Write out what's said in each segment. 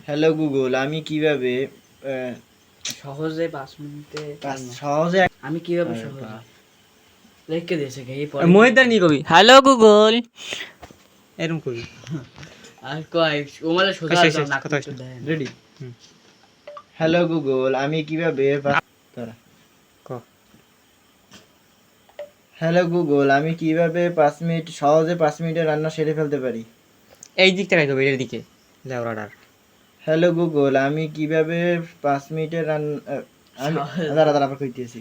Hello Google, আমি কিভাবে সহজে 5 মিনিটে সহজে আমি কিভাবে আরে সহজে বাহ। লিখে দিয়েছে এই পরে মহিদার নি কবি হ্যালো গুগল এরকম কবি আর কয় ওমালে সোজা শেষ, দাও শেষ, না কথা কিছু শেষ। দেয় রেডি। হ্যালো গুগল, আমি কিভাবে দাঁড়া। ক হ্যালো গুগল, আমি কিভাবে 5 মিনিট সহজে 5 মিনিটে রান্না সেরে ফেলতে পারি? এই দিক থেকে কবি এর দিকে লেওরাডার হ্যালো গুগল, আমি কিভাবে 5 মিনিটে রান্না আমি সহজে। দাঁড়া দাঁড়া আবার কইতেছি।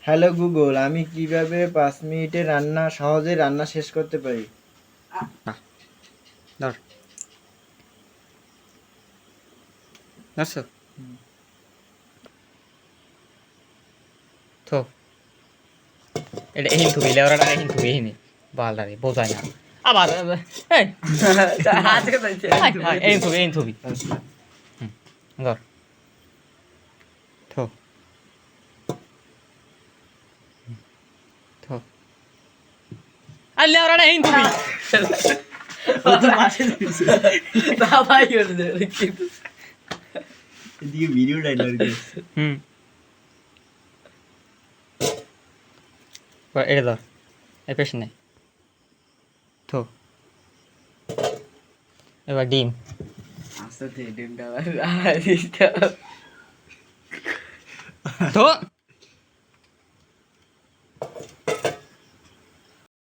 হ্যালো গুগল, আমি কিভাবে 5 মিনিটে সহজে রান্না শেষ করতে পারি? ধর ধরছো তো এটা এহিন থুবি লেওরাডার এহিন থুবি এহিনি বালদারে বোঝায় না আবার এই আজকে তাইছে এহিন থুবি ধর থো থো আর লেওরাডার এহিন থুবি ও তো মাসে দিছে। তা ভাই করে দে কিন্তু এদিকে ভিডিও ডাইলগ হুম এটা ধর এর পেছনে নেই থো এবার ডিম আস্তে ডিমটা আর তো